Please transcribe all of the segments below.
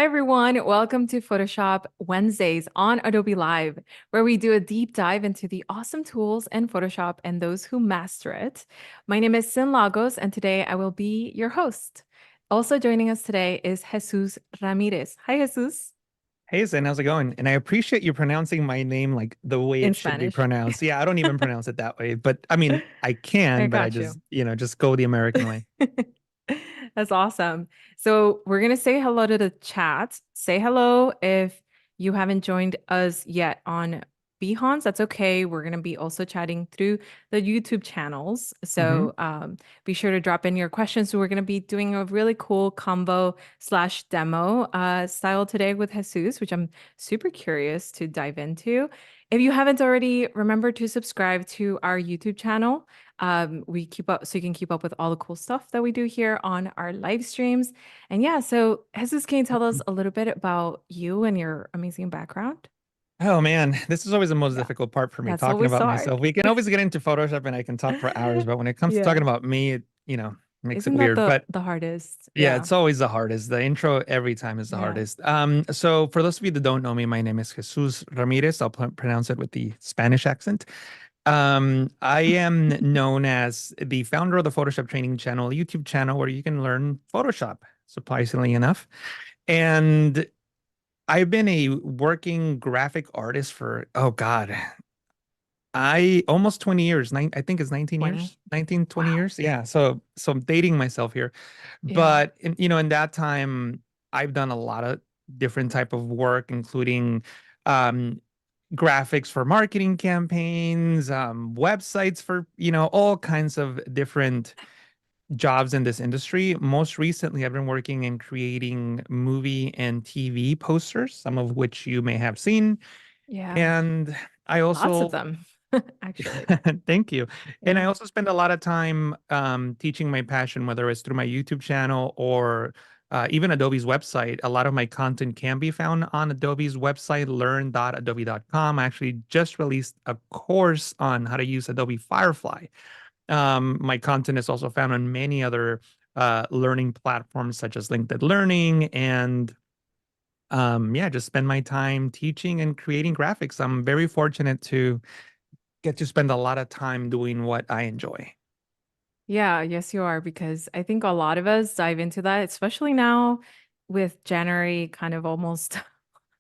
everyone. Welcome to Photoshop Wednesdays on Adobe Live, where we do a deep dive into the awesome tools in Photoshop and those who master it. My name is Sin Lagos, and today I will be your host. Also joining us today is Jesús Ramirez. Hi, Jesús. Hey Zen, how's it going? And I appreciate you pronouncing my name like the way In it should be Spanish. pronounced. Yeah, I don't even pronounce it that way, but I mean, I I can, but I got you. just go the American way. That's awesome. So we're going to say hello to the chat. Say hello if you haven't joined us yet on Behance. That's okay. We're going to be also chatting through the YouTube channels. Hmm. So be sure to drop in your questions. So we're going to be doing a really cool combo slash demo style today with Jesus, which I'm super curious to dive into. If you haven't already, remember to subscribe to our YouTube channel. We keep up so you can keep up with all the cool stuff that we do here on our live streams. And yeah, so Jesus, can you tell us a little bit about you and your amazing background? Oh man, this is always the most Yeah, difficult part for me that's talking always about hard. myself. We can always get into Photoshop and I can talk for hours, but when it comes to Yeah. talking about me, it makes it Isn't that weird. the But the hardest? yeah, Yeah. it's always the hardest. The intro every time is the Yeah. hardest. So for those of you that don't know me, my name is Jesús Ramirez. I'll pronounce it with the Spanish accent. I am known as the founder of the Photoshop Training Channel, a YouTube channel where you can learn Photoshop, surprisingly enough. And I've been a working graphic artist for, oh God, I almost 20 years. I think it's 19 20. years, 19, 20 Wow. years. Yeah. So I'm dating myself here. Yeah. But in that time, I've done a lot of different type of work, including um graphics for marketing campaigns, websites for, all kinds of different jobs in this industry. Most recently, I've been working in creating movie and TV posters, some of which you may have seen. Yeah. And I Lots of also, them, actually. thank you. And I Yeah. also spend a lot of time teaching my passion, whether it's through my YouTube channel or even Adobe's website. A lot of my content can be found on Adobe's website, learn.adobe.com. I actually just released a course on how to use Adobe Firefly. My content is also found on many other learning platforms such as LinkedIn Learning and yeah, just spend my time teaching and creating graphics. I'm very fortunate to get to spend a lot of time doing what I enjoy. Yeah, yes, you are, because I think a lot of us dive into that, especially now with January kind of almost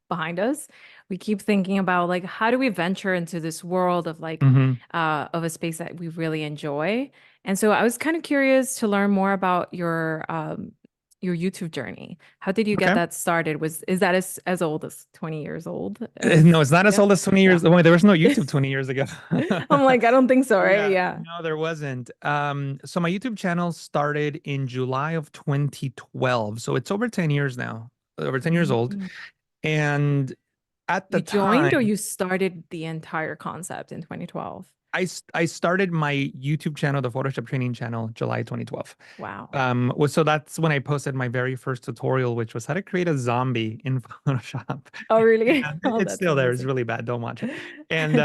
behind us. We keep thinking about like how do we venture into this world of like Hmm. of a space that we really enjoy. And so I was kind of curious to learn more about your YouTube journey. How did you get Okay. that started? Is that as old as 20 years old as No, it's not as yeah. old as 20 Yeah. years. Oh, there was no YouTube 20 years ago. I'm like, I don't think so, right? Yeah, Yeah. no, there wasn't. So my YouTube channel started in July of 2012. So it's over 10 years now, over 10 years old. Mm. And at the You joined or time, you started the entire concept in 2012? I started my YouTube channel, the Photoshop training channel, July 2012. Wow. So that's when I posted my very first tutorial, which was how to create a zombie in Photoshop. Oh, really? And Oh, it's that's still there. It's amazing. really bad. Don't watch it. And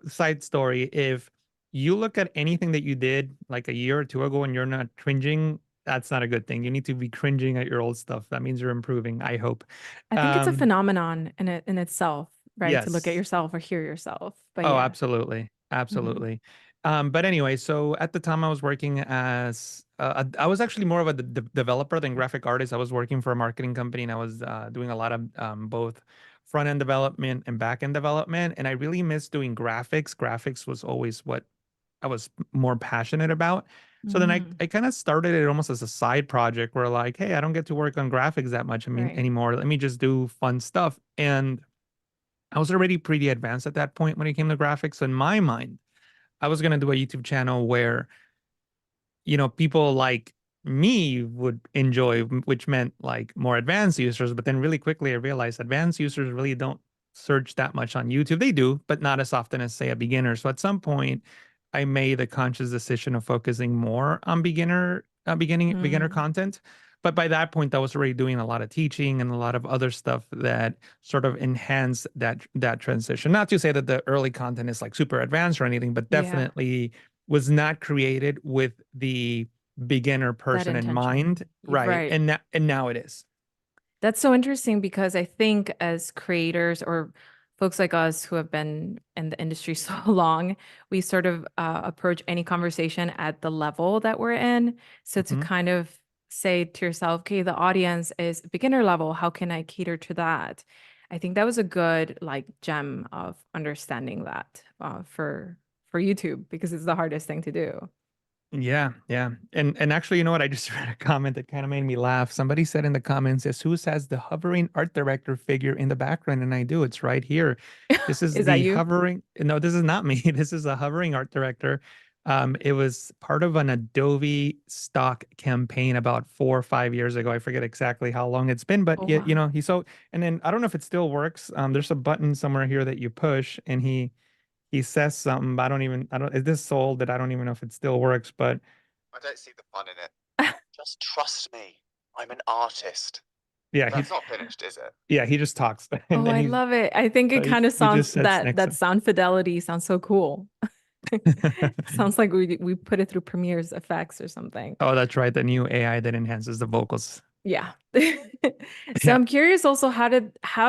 side story, if you look at anything that you did like a year or two ago and you're not cringing, that's not a good thing. You need to be cringing at your old stuff. That means you're improving, I hope. I think it's a Um, phenomenon in itself, right? To look at yes. yourself or hear yourself. But Oh, yeah. absolutely. Mhm. Absolutely. But anyway, so at the time I was working as I was actually more of a developer than graphic artist. I was working for a marketing company and I was doing a lot of both front end development and back end development. And I really missed doing graphics. Graphics was always what I was more passionate about. So then I, Mm, I kind of started it almost as a side project where like, hey, I don't get to work on graphics that much, I mean, right. anymore. Let me just do fun stuff. And I was already pretty advanced at that point when it came to graphics. So in my mind, I was going to do a YouTube channel where, people like me would enjoy, which meant like more advanced users. But then really quickly, I realized advanced users really don't search that much on YouTube. They do, but not as often as, say, a beginner. So at some point, I made the conscious decision of focusing more on beginner Mm, content. But by that point, I was already doing a lot of teaching and a lot of other stuff that sort of enhanced that transition. Not to say that the early content is like super advanced or anything, but yeah. definitely was not created with the beginner That person in intention. mind, right? Right. And now it is. That's so interesting because I think as creators or folks like us who have been in the industry so long, we sort of approach any conversation at the level that we're in. So to Mhm. kind of say to yourself, okay, the audience is beginner level. How can I cater to that? I think that was a good like gem of understanding that for YouTube because it's the hardest thing to do. Yeah, yeah. And actually, you know what? I just read a comment that kind of made me laugh. Somebody said in the comments, "Jesus has the hovering art director figure in the background," and I do. It's right here. This is Is that the you? hovering. No, this is not me. This is a hovering art director. It was part of an Adobe stock campaign about 4 or 5 years ago. I forget exactly how long it's been, but Oh, you know, wow. he so and then I don't know if it still works. There's a button somewhere here that you push, and he says something, but I don't, is this sold that I don't even know if it still works, but I don't see the fun in it. Just trust me. I'm an artist. yeah, That's not finished, is it? yeah, he just talks and Oh, then I love it. I think it kind of he sounds just sits that next that to sound fidelity sounds so cool. him. Sounds like we put it through Premiere's effects or something. Oh, that's right, the new AI that enhances the vocals. Yeah. So Yeah. I'm curious also how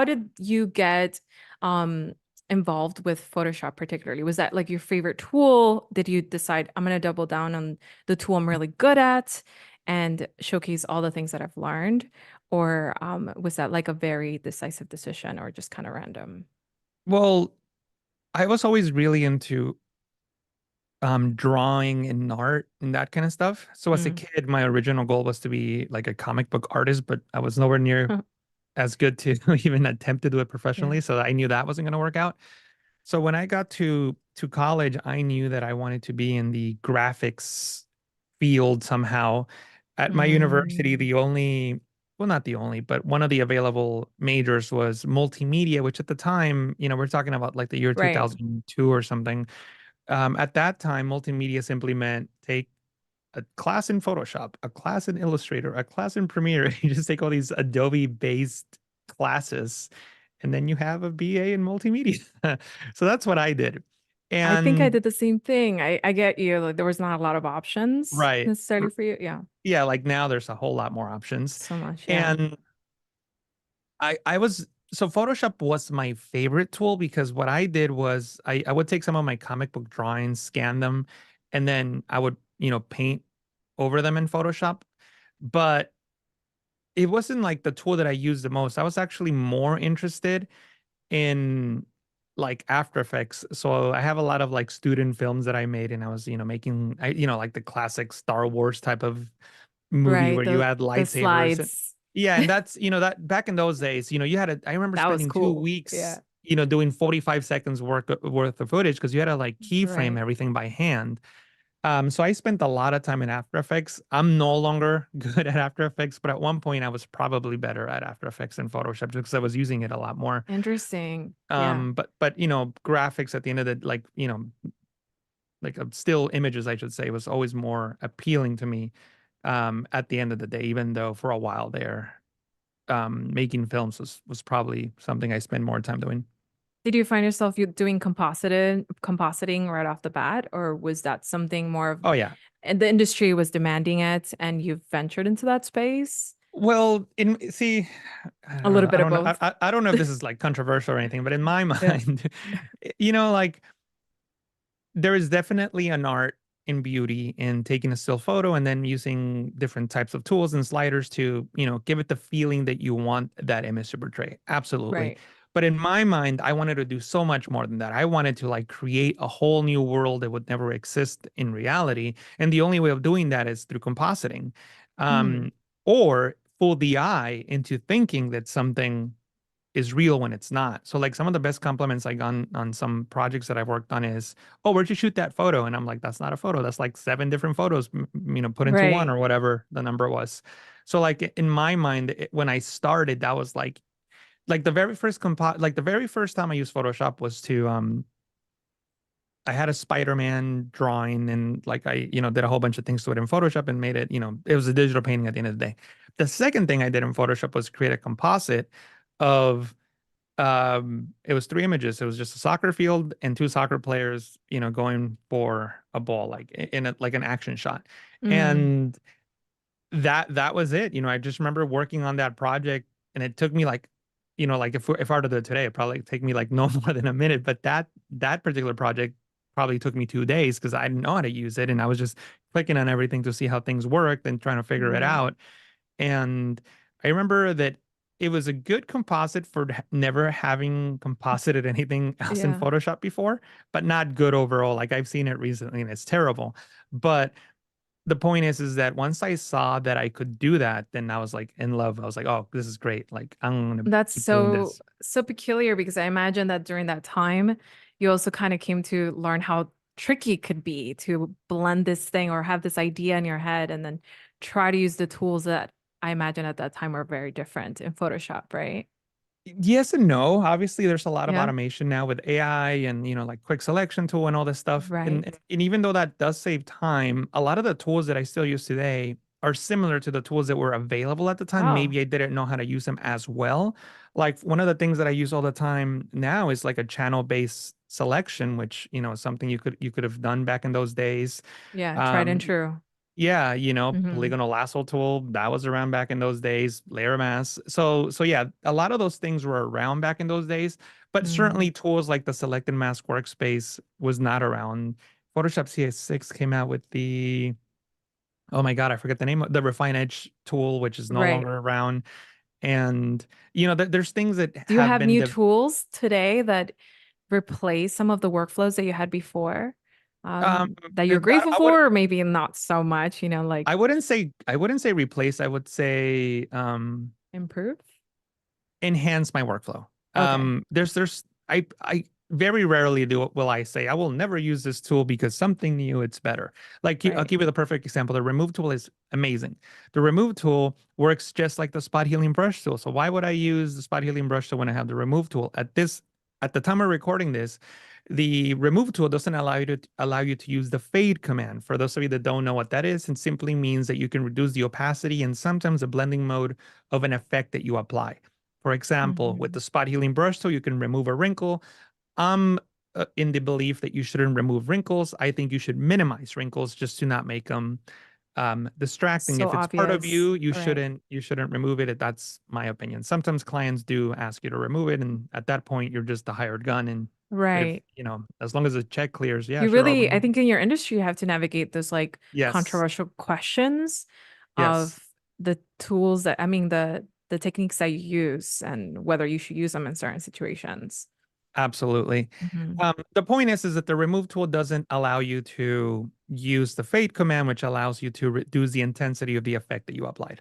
did you get um involved with Photoshop particularly? Was that like your favorite tool? Did you decide I'm gonna double down on the tool I'm really good at and showcase all the things that I've learned? Or was that like a very decisive decision or just kind of random? Well, I was always really into drawing and art and that kind of stuff. So as a Mm. kid, my original goal was to be like a comic book artist, but I was nowhere near as good to even attempt to do it Yeah. professionally. So I knew that wasn't going to work out. So when I got to college, I knew that I wanted to be in the graphics field somehow. At my university, Mm. the only, well, not the only, but one of the available majors was multimedia, which at the time, you know, we're talking about like the year Right. 2002 or something. At that time, multimedia simply meant take a class in Photoshop, a class in Illustrator, a class in Premiere. You just take all these Adobe based classes and then you have a BA in multimedia. So that's what I did. I think I And did the same thing. I get you. Like there was not a lot of options right. necessarily for you. Yeah. Yeah, like now there's a whole lot more options. So much. Yeah. And I was so Photoshop was my favorite tool because what I did was I would take some of my comic book drawings, scan them, and then I would, you know, paint over them in Photoshop. But it wasn't like the tool that I used the most. I was actually more interested in like After Effects. So I have a lot of like student films that I made, and I was, you know, making, you know, like the classic Star Wars type of movie Right. where you The add the lightsabers. And, slides. yeah, and that's, you know, that back in those days, you know, you had a, I remember That was spending two cool. Yeah. weeks, you know, doing 45 seconds worth of footage because you had to like keyframe Right. everything by hand. So I spent a lot of time in After Effects. I'm no longer good at After Effects, but at one point I was probably better at After Effects than Photoshop just because I was using it a lot more. Interesting. Yeah. But you know, graphics at the end of the like, you know, like still images, I should say, was always more appealing to me. At the end of the day, even though for a while there, making films was probably something I spend more time doing. Did you find yourself you doing compositing right off the bat, or was that something more of Oh yeah. and the industry was demanding it and you've ventured into that space? Well, in see, A little I bit of don't know. both. I don't know if this is like controversial or anything, but in my Yeah. mind, you know, like there is definitely an art in beauty in taking a still photo and then using different types of tools and sliders to, you know, give it the feeling that you want that image to portray. Absolutely. Right. But in my mind, I wanted to do so much more than that. I wanted to like create a whole new world that would never exist in reality. And the only way of doing that is through compositing. Mm. Um, or fool the eye into thinking that something is real when it's not. So like some of the best compliments I got on some projects that I've worked on is, "Oh, where'd you shoot that photo?" And I'm like, "That's not a photo. That's like seven different photos, you know, put into one Right. or whatever the number was." So like in my mind, when I started, that was like the very first like the very first time I used Photoshop was to I had a Spider-Man drawing and like I, you know, did a whole bunch of things to it in Photoshop and made it, you know, it was a digital painting at the end of the day. The second thing I did in Photoshop was create a composite of It was 3 images. It was just a soccer field and two soccer players, going for a ball, like in a, like an action shot. Mm, And that was it. I just remember working on that project, and it took me like, like if I were to do it today, it'd probably take me like no more than a minute. But that particular project probably took me 2 days because I didn't know how to use it, and I was just clicking on everything to see how things worked and trying to figure it right. out. And I remember that it was a good composite for never having composited anything else in Yeah. Photoshop before, but not good overall. Like I've seen it recently and it's terrible. But the point is that once I saw that I could do that, then I was like in love. I was like, oh, this is great. Like I'm gonna That's keep doing so this. so peculiar because I imagine that during that time, you also kind of came to learn how tricky it could be to blend this thing or have this idea in your head and then try to use the tools that I imagine at that time were very different in Photoshop, right? Yes and no. Obviously, there's a lot of Yeah. automation now with AI and like quick selection tool and all this stuff. And, Right. and and even though that does save time, a lot of the tools that I still use today are similar to the tools that were available at the time. Oh, Maybe I didn't know how to use them as well. Like one of the things that I use all the time now is like a channel-based selection, which is something you could have done back in those days. yeah, tried and Um, true. yeah, Hmm. polygonal lasso tool that was around back in those days, layer mask. So yeah, a lot of those things were around back in those days, but Mm. certainly tools like the select and mask workspace was not around. Photoshop CS6 came out with the oh my God, I forget the name of the refine edge tool, which is no Right. longer around. And there's things that Do you have have been new tools today that replace some of the workflows that you had before, that you're grateful I would for, or maybe not so much, like I wouldn't say replace, I would say improve? enhance my workflow. Okay, There's I very rarely will I say I will never use this tool because something new it's better. Like I'll right. give you the perfect example. The remove tool is amazing. The remove tool works just like the spot healing brush tool. So why would I use the spot healing brush tool when I have the remove tool? At the time of recording this, the remove tool doesn't allow you to use the fade command. For those of you that don't know what that is, it simply means that you can reduce the opacity and sometimes the blending mode of an effect that you apply. For example, with Hmm. the spot healing brush tool, you can remove a wrinkle. I'm in the belief that you shouldn't remove wrinkles. I think you should minimize wrinkles just to not make them distracting. So If it's part of obvious, you, you right? shouldn't you shouldn't remove it. That's my opinion. Sometimes clients do ask you to remove it, and at that point, you're just a hired gun. And if Right. as long as the check clears, yeah, You sure, I'll really, I remove it. think in your industry, you have to navigate those like Yes, controversial questions of yes. the tools that, I mean, the techniques that you use and whether you should use them in certain situations. Absolutely. Hmm. The point is that the remove tool doesn't allow you to use the fade command, which allows you to reduce the intensity of the effect that you applied.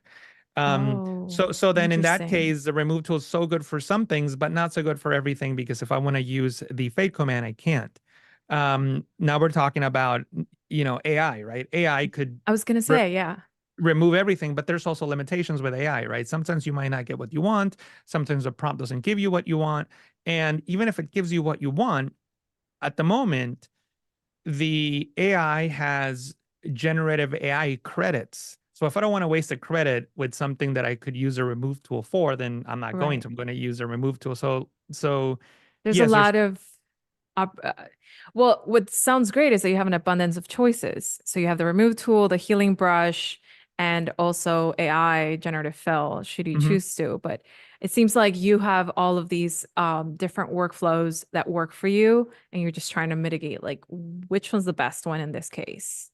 Oh, So then in that interesting. case, the remove tool is so good for some things, but not so good for everything because if I want to use the fade command, I can't. Now we're talking about, AI, right? AI could I was gonna re say, yeah. remove everything, but there's also limitations with AI, right? Sometimes you might not get what you want. Sometimes the prompt doesn't give you what you want. And even if it gives you what you want, at the moment, the AI has generative AI credits. So if I don't want to waste a credit with something that I could use a remove tool for, then I'm not going Right. to. I'm going to use a remove tool. So There's a yes, there's lot of op well, what sounds great is that you have an abundance of choices. So you have the remove tool, the healing brush, and also AI generative fill, should you mhm. choose to. But it seems like you have all of these different workflows that work for you, and you're just trying to mitigate like which one's the best one in this case.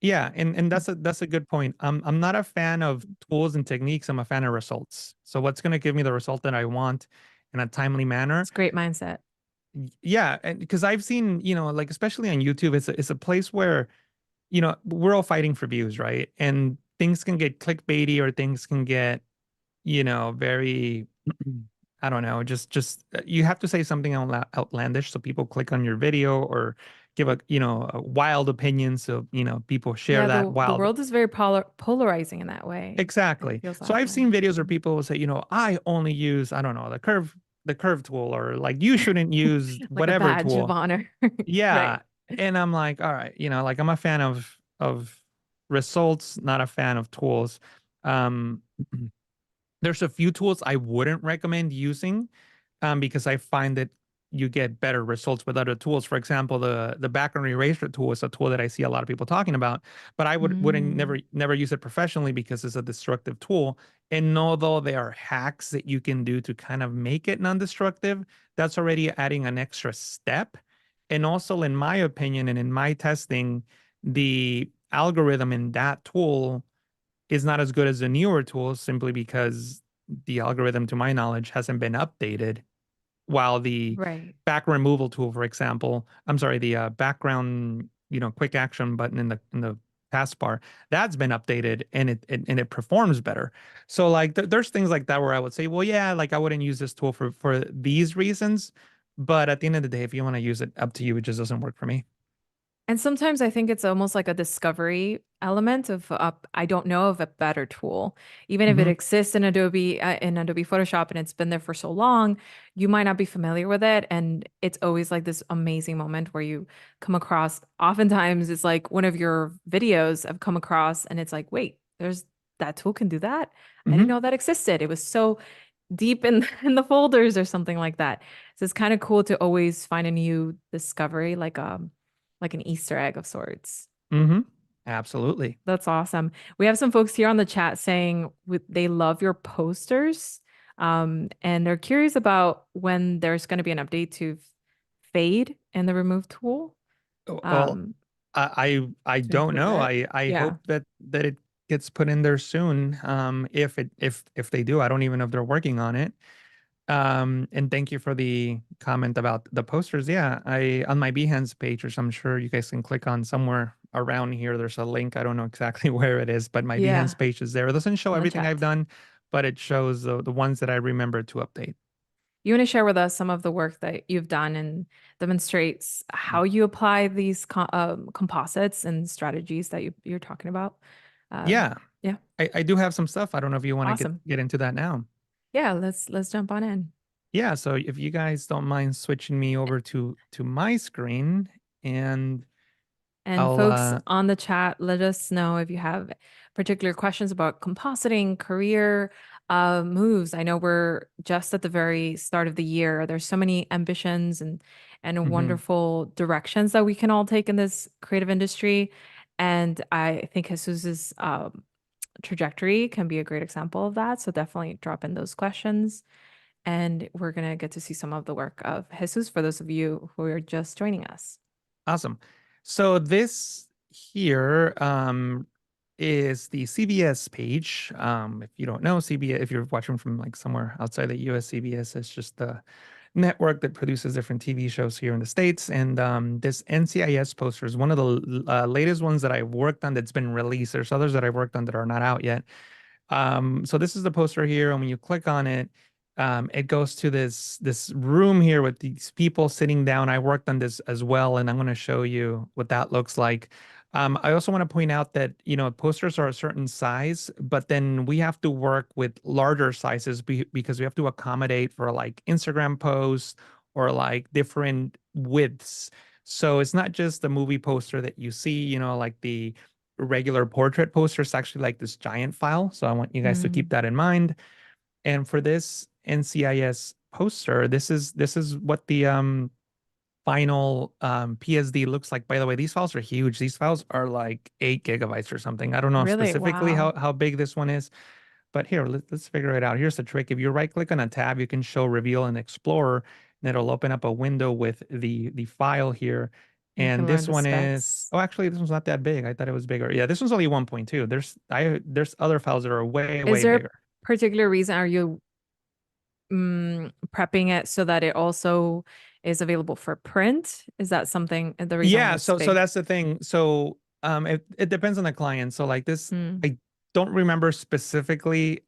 Yeah, and that's a good point. I'm not a fan of tools and techniques. I'm a fan of results. So what's going to give me the result that I want in a timely manner? It's a great mindset. Yeah, and because I've seen, like especially on YouTube, it's a place where we're all fighting for views, right? And things can get clickbaity or things can get, very, I don't know, just you have to say something outlandish so people click on your video or give a wild opinion so, people share Yeah, that the wild. world is very polarizing in that way. It Exactly. feels So that I've way. seen videos where Mhm. people will say, I only use, I don't know, the curve tool or like you shouldn't use Like a whatever badge of tool. honor. Yeah. Right. And I'm like, all right, like I'm a fan of results, not a fan of tools. Um there's a few tools I wouldn't recommend using. because I find that you get better results with other tools. For example, the background eraser tool is a tool that I see a lot of people talking about, but I wouldn't Mm. never use it professionally because it's a destructive tool. And although there are hacks that you can do to kind of make it non-destructive, that's already adding an extra step. And also, in my opinion and in my testing, the algorithm in that tool is not as good as the newer tools simply because the algorithm, to my knowledge, hasn't been updated. While the Right. background removal tool, for example, I'm sorry, the background, quick action button in the taskbar, that's been updated and it performs better. So like there's things like that where I would say, well, yeah, like I wouldn't use this tool for these reasons, but at the end of the day, if you want to use it, up to you. It just doesn't work for me. And sometimes I think it's almost like a discovery element of I don't know of a better tool. Even if it Hmm. exists in Adobe Photoshop and it's been there for so long, you might not be familiar with it. And it's always like this amazing moment where you come across, oftentimes it's like one of your videos I've come across and it's like, wait, there's that tool can do that. I didn't Hmm. know that existed. It was so deep in in the folders or something like that. So it's kind of cool to always find a new discovery, like an Easter egg of sorts. Hmm. Absolutely. That's awesome. We have some folks here on the chat saying they love your posters, and they're curious about when there's going to be an update to fade in the remove tool, Well, um, I to don't improve know. it. I Yeah. hope that it gets put in there soon. If they do, I don't even know if they're working on it. And thank you for the comment about the posters. Yeah, I on my Behance page, which I'm sure you guys can click on somewhere around here. There's a link. I don't know exactly where it is, but my Yeah. Behance page is there. It doesn't show On the everything I've chat. done, but it shows the ones that I remember to update. You want to share with us some of the work that you've done and demonstrates how you apply these composites and strategies that you're talking about? Um, Yeah, yeah. I do have some stuff. I don't know if you want to Awesome. get into that now. Yeah, let's jump on in. Yeah, so if you guys don't mind switching me over to my screen, and And I'll folks on the chat, let us know if you have particular questions about compositing, career moves. I know we're just at the very start of the year. There's so many ambitions and mhm. wonderful directions that we can all take in this creative industry. And I think Jesus's trajectory can be a great example of that. So definitely drop in those questions. And we're going to get to see some of the work of Jesus for those of you who are just joining us. Awesome. So this here is the CBS page. If you don't know CBS, if you're watching from like somewhere outside the US, CBS is just the network that produces different TV shows here in the States. And this NCIS poster is one of the latest ones that I've worked on that's been released. There's others that I've worked on that are not out yet. So this is the poster here, and when you click on it, it goes to this room here with these people sitting down. I worked on this as well, and I'm going to show you what that looks like. I also want to point out that posters are a certain size, but then we have to work with larger sizes because we have to accommodate for like Instagram posts or like different widths. So it's not just the movie poster that you see, like the regular portrait poster is actually like this giant file. So I want you guys to keep Mm, that in mind. And for this NCIS poster, this is what the final PSD looks like. By the way, these files are huge. These files are like 8 GB or something. I don't know really? specifically Wow. how big this one is, but here, let's figure it out. Here's the trick. If you right click on a tab, you can show reveal and explorer, and it'll open up a window with the file here. You And can learn this the one is, specs. oh, actually, this one's not that big. I thought it was bigger. Yeah, this one's only 1.2. There's other files that are way, Is way there a bigger. particular reason? Are you prepping it so that it also is available for print? Is that something, the reason why Yeah, it's so big? that's the thing. So it depends on the client. So like this, Mm, I don't remember specifically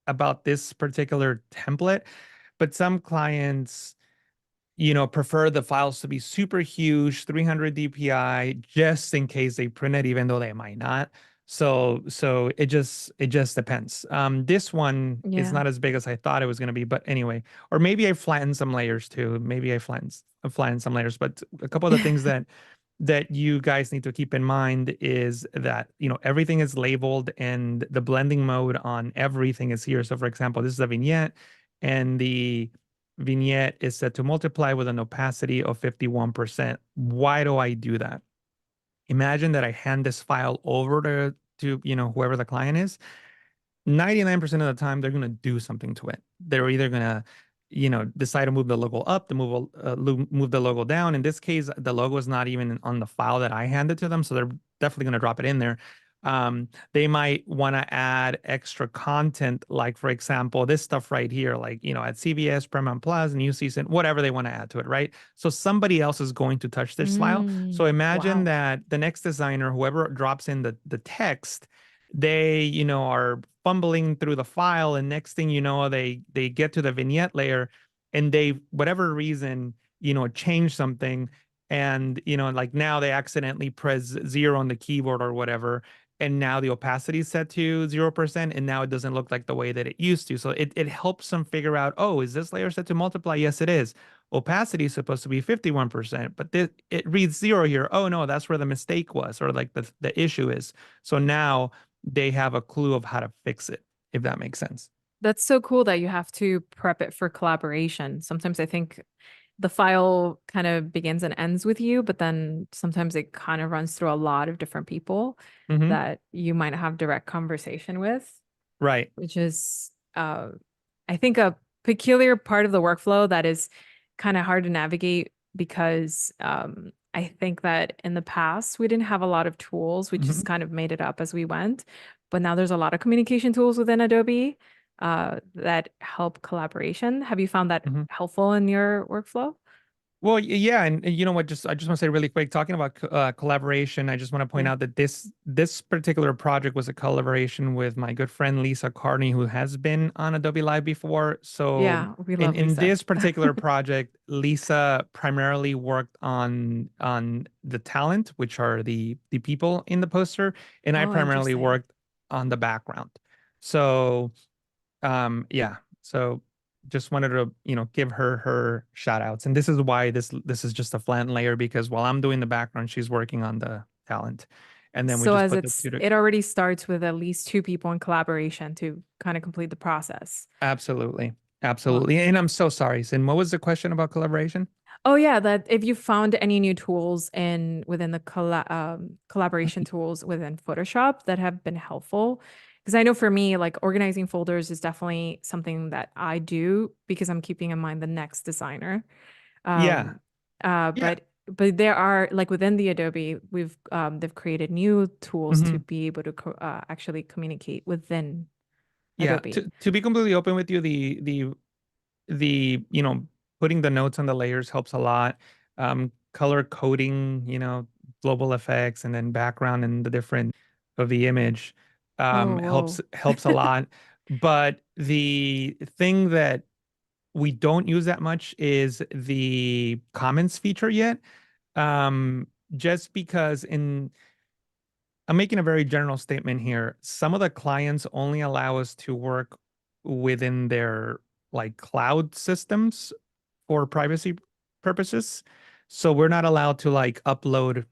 about this particular template, but some clients prefer the files to be super huge, 300 DPI, just in case they print it, even though they might not. So it just depends. This one is yeah. not as big as I thought it was going to be, but anyway, or maybe I flattened some layers too. Maybe I flattened some layers, but a couple of the things that you guys need to keep in mind is that everything is labeled and the blending mode on everything is here. So for example, this is a vignette and the vignette is set to multiply with an opacity of 51%. Why do I do that? Imagine that I hand this file over to whoever the client is. 99% of the time they're going to do something to it. They're either going to decide to move the logo up, to move the logo down. In this case, the logo is not even on the file that I handed to them, so they're definitely going to drop it in there. They might want to add extra content, like for example, this stuff right here, like at CVS, Paramount Plus, new season, whatever they want to add to it, right? So somebody else is going to touch this file. So imagine Wow. that the next designer, whoever drops in the text, they are fumbling through the file, and next thing you know, they get to the vignette layer, and they, whatever reason, change something, and like now they accidentally press 0 on the keyboard or whatever, and now the opacity is set to 0%, and now it doesn't look like the way that it used to. So it helps them figure out, oh, is this layer set to multiply? Yes, it is. Opacity is supposed to be 51%, but it reads 0 here. Oh no, that's where the mistake was, or like the issue is. So now they have a clue of how to fix it, if that makes sense. That's so cool that you have to prep it for collaboration. Sometimes I think the file kind of begins and ends with you, but then sometimes it kind of runs through a lot of different people Hmm. that you might have direct conversation with, Right. which is, I think, a peculiar part of the workflow that is kind of hard to navigate because I think that in the past we didn't have a lot of tools. We just Hmm. kind of made it up as we went. But now there's a lot of communication tools within Adobe that help collaboration. Have you found that Hmm. helpful in your workflow? Well, yeah, and you know what? I just want to say really quick, talking about collaboration. I just want to point Yeah. out that this particular project was a collaboration with my good friend Lisa Carney, who has been on Adobe Live before. So Yeah, we in love in Lisa. this particular project, Lisa primarily worked on the talent, which are the people in the poster, and I Oh, primarily interesting. worked on the background. So yeah. So just wanted to, give her shout outs. And this is why this is just a flat layer, because while I'm doing the background, she's working on the talent. And then we So just as put the two to it already starts with at least two people in collaboration to kind of complete the process. absolutely. Wow. Absolutely. And I'm so sorry, Sin. What was the question about collaboration? Oh yeah, that if you found any new tools within the collaboration Y- tools within Photoshop that have been helpful. Because I know for me, like organizing folders is definitely something that I do because I'm keeping in mind the next designer. Yeah. Um, Yeah. but there are like within the Adobe, they've created new tools to Hmm. be able to actually communicate within Yeah. Adobe. To be completely open with you, the putting the notes on the layers helps a lot. Color coding, global effects, and then background and the different of the image Oh, helps a whoa. lot. But the thing that we don't use that much is the comments feature yet. Just because in I'm making a very general statement here. Some of the clients only allow us to work within their like cloud systems for privacy purposes. So we're not allowed to like upload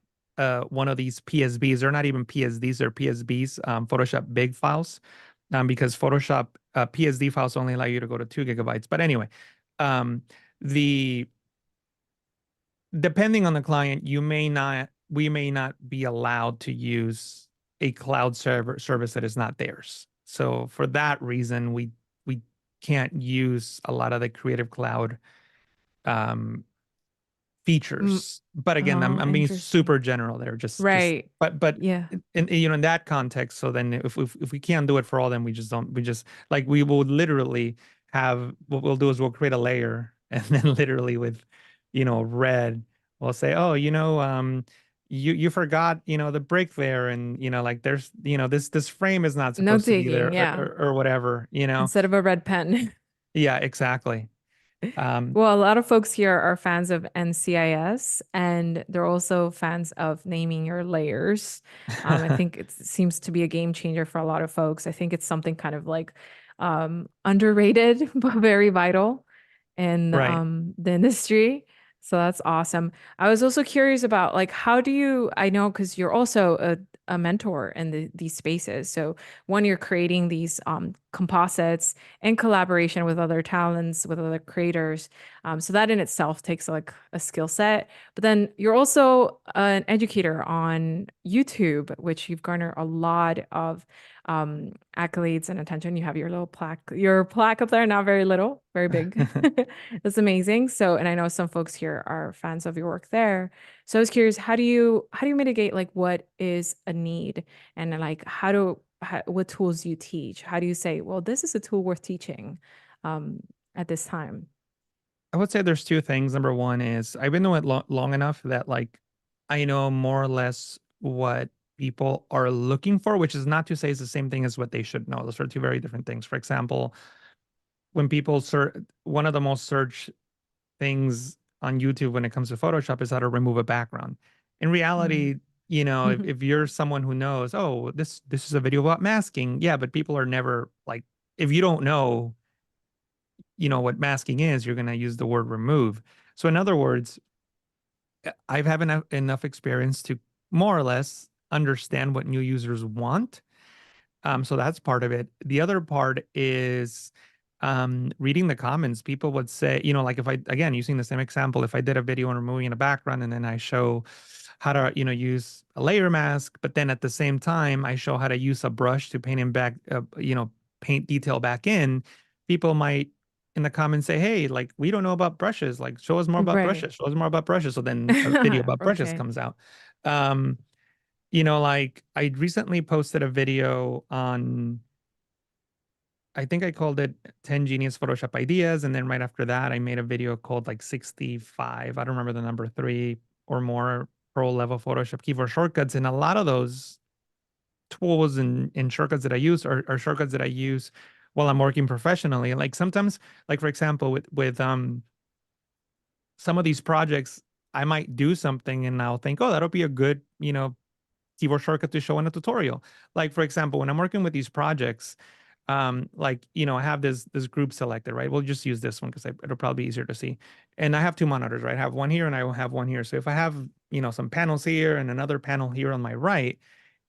one of these PSBs. They're not even PSDs, they're PSBs, Photoshop big files, because Photoshop PSD files only allow you to go to 2 GB. But anyway, um, the depending on the client, we may not be allowed to use a cloud service that is not theirs. So for that reason, we can't use a lot of the Creative Cloud um, Mm, features. But again, oh, I'm being interesting. super general there. Just Right. but Yeah. in that context, so then if we can't do it for all, then we just don't. We just like we will literally have what we'll do is we'll create a layer, and then literally with red, we'll say, oh, you forgot the break there, and like there's this frame is not No supposed to be there, digging. Yeah. or whatever. Instead of a red pen. Yeah, exactly. Um, Well, a lot of folks here are fans of NCIS and they're also fans of naming your layers. I think it seems to be a game changer for a lot of folks. I think it's something kind of like underrated but very vital in right. the industry. So that's awesome. I was also curious about like how do you I know because you're also a mentor in these spaces. So when you're creating these composites in collaboration with other talents, with other creators. So that in itself takes like a skill set. But then you're also an educator on YouTube, which you've garnered a lot of accolades and attention. You have your plaque up there, not very little, very big. That's amazing. So, and I know some folks here are fans of your work there. So I was curious, how do you mitigate like what is a need, and like what tools do you teach? How do you say, well, this is a tool worth teaching at this time? I would say there's two things. Number one is I've been doing it long enough that like I know more or less what people are looking for, which is not to say it's the same thing as what they should know. Those are two very different things. For example, when people search, one of the most searched things on YouTube when it comes to Photoshop is how to remove a background. In Mm. reality, if you're someone who knows, oh, this is a video about masking, yeah, but people are never like, if you don't know, what masking is, you're going to use the word remove. So in other words, I've had enough experience to more or less understand what new users want. So that's part of it. The other part is reading the comments. People would say, like if I, again, using the same example, if I did a video on removing a background and then I show how to, use a layer mask, but then at the same time, I show how to use a brush to paint in back, paint detail back in, people might in the comments say, hey, like, we don't know about brushes. Like, show us more about Right. brushes. Show us more about brushes. So then a video about brushes Okay. comes out. Um, like I recently posted a video on, I think I called it 10 Genius Photoshop Ideas. And then right after that, I made a video called like 65. I don't remember the number, 3 or more pro level Photoshop keyboard shortcuts. And a lot of those tools and shortcuts that I use are shortcuts that I use while I'm working professionally. Like sometimes, like for example, with some of these projects, I might do something and I'll think, oh, that'll be a good, keyboard shortcut to show in a tutorial. Like for example, when I'm working with these projects, like I have this group selected, right? We'll just use this one because it'll probably be easier to see. And I have two monitors, right? I have one here and I will have one here. So if I have some panels here and another panel here on my right,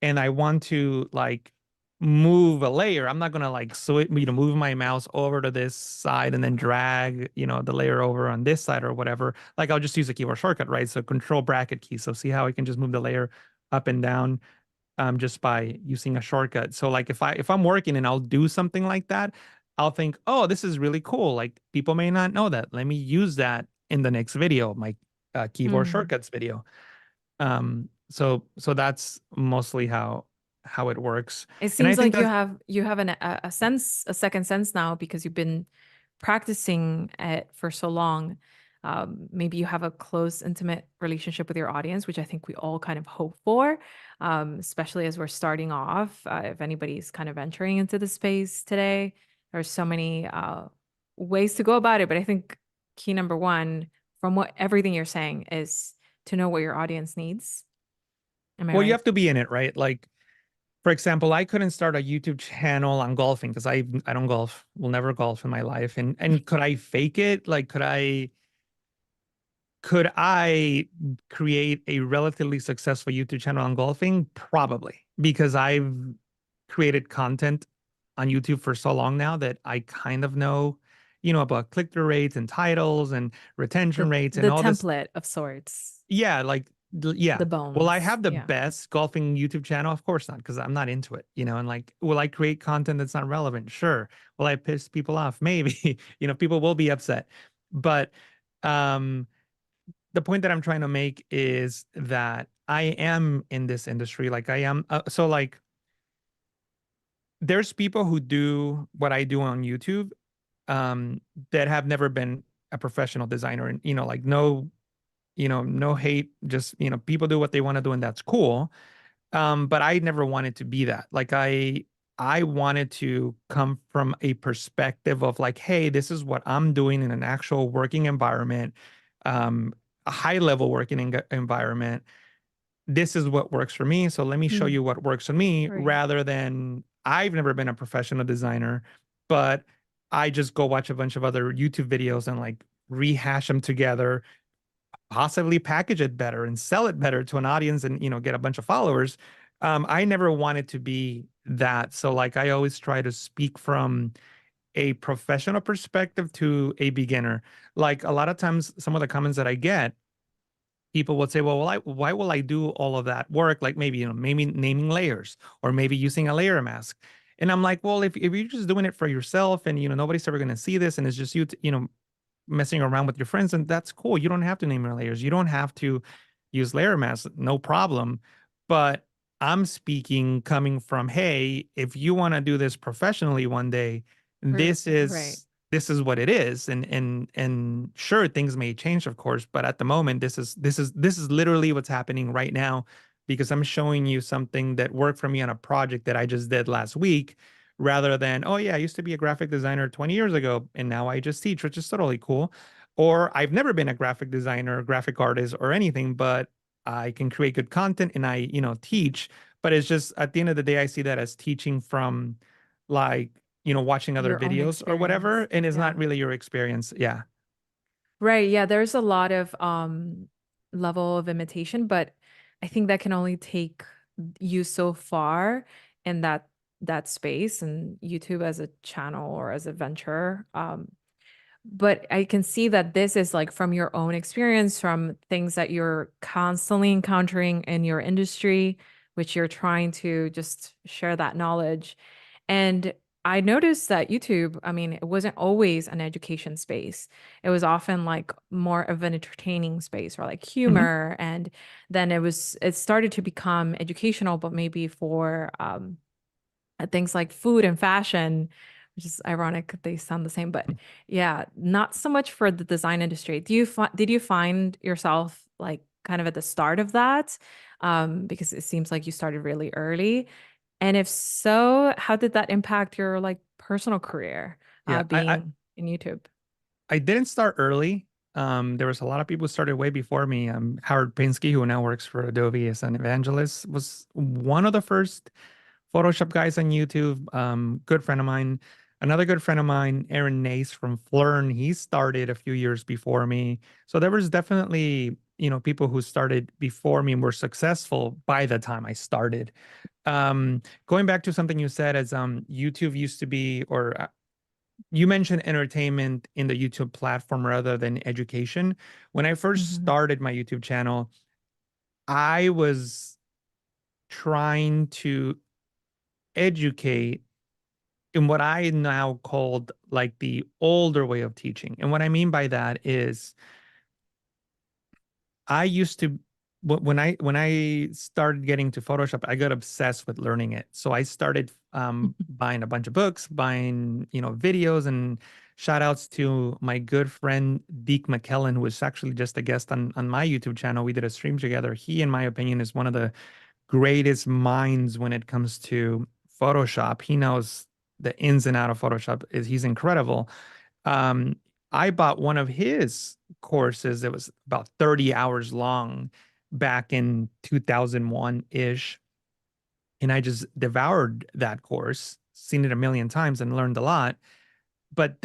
and I want to like move a layer, I'm not gonna like move my mouse over to this side and then drag the layer over on this side or whatever. Like I'll just use a keyboard shortcut, right? So control bracket key. So see how I can just move the layer up and down just by using a shortcut. So like if I'm working and I'll do something like that, I'll think, oh, this is really cool. Like people may not know that. Let me use that in the next video, my keyboard Mm. shortcuts video. So that's mostly how it works. It And I seems think like you that's have a second sense now because you've been practicing it for so long. Maybe you have a close, intimate relationship with your audience, which I think we all kind of hope for, especially as we're starting off. If anybody's kind of entering into the space today, there's so many ways to go about it. But I think key number one, from what everything you're saying, is to know what your audience needs. Am I well, you right? have to be in it, right? Like for example, I couldn't start a YouTube channel on golfing because I don't golf, will never golf in my life. And could I fake it? Like could I create a relatively successful YouTube channel on golfing? Probably, because I've created content on YouTube for so long now that I kind of know, about click-through rates and titles and retention The rates and the all this. template of sorts, Yeah, like yeah. the Will I bones. have the Yeah. best golfing YouTube channel? Of course not, because I'm not into it, and like, will I create content that's not relevant? Sure. Will I piss people off? Maybe. People will be upset. But um the point that I'm trying to make is that I am in this industry. Like I am. So like there's people who do what I do on YouTube that have never been a professional designer, and like no hate, just people do what they want to do and that's cool. But I never wanted to be that. Like I wanted to come from a perspective of like, hey, this is what I'm doing in an actual working environment, a high level working environment. This is what works for me. So let me show Mm, you what works for me, right. rather than I've never been a professional designer, but I just go watch a bunch of other YouTube videos and like rehash them together, possibly package it better and sell it better to an audience and get a bunch of followers. I never wanted to be that. So like I always try to speak from a professional perspective to a beginner. Like a lot of times, some of the comments that I get, people would say, well, why will I do all of that work? Like maybe, maybe naming layers or maybe using a layer mask. And I'm like, well, if you're just doing it for yourself and, nobody's ever going to see this and it's just you, messing around with your friends, and that's cool. You don't have to name your layers. You don't have to use layer masks, no problem. But I'm speaking coming from, hey, if you want to do this professionally one day, this Right. is what it is. And sure, things may change, of course, but at the moment, this is literally what's happening right now because I'm showing you something that worked for me on a project that I just did last week rather than, oh yeah, I used to be a graphic designer 20 years ago and now I just teach, which is totally cool. Or I've never been a graphic designer, graphic artist, or anything, but I can create good content and I, teach. But it's just at the end of the day, I see that as teaching from like, watching other Your own videos or whatever. experience. And it's Yeah. not really your experience. Yeah. Right. Yeah. There's a lot of level of imitation, but I think that can only take you so far in that space and YouTube as a channel or as a venture. But I can see that this is like from your own experience, from things that you're constantly encountering in your industry, which you're trying to just share that knowledge. And I noticed that YouTube, I mean, it wasn't always an education space. It was often like more of an entertaining space or like Mhm. humor. And then it started to become educational, but maybe for things like food and fashion, which is ironic. They sound the same, but yeah, not so much for the design industry. Did you find yourself like kind of at the start of that? Because it seems like you started really early. And if so, how did that impact your like personal career, Yeah. being in YouTube? I didn't start early. There was a lot of people who started way before me. Howard Pinsky, who now works for Adobe as an evangelist, was one of the first Photoshop guys on YouTube. Good friend of mine. Another good friend of mine, Aaron Nace from Flern, he started a few years before me. So there was definitely, people who started before me and were successful by the time I started. Going back to something you said as YouTube used to be, or you mentioned entertainment in the YouTube platform rather than education. When I first Mhm. started my YouTube channel, I was trying to educate in what I now called like the older way of teaching. And what I mean by that is I used to when I started getting to Photoshop, I got obsessed with learning it. So I started buying a bunch of books, buying videos, and shout outs to my good friend Deke McKellen, who was actually just a guest on my YouTube channel. We did a stream together. He, in my opinion, is one of the greatest minds when it comes to Photoshop. He knows the ins and out of Photoshop. He's incredible. Um, I bought one of his courses that was about 30 hours long back in 2001-ish. And I just devoured that course, seen it a million times and learned a lot. But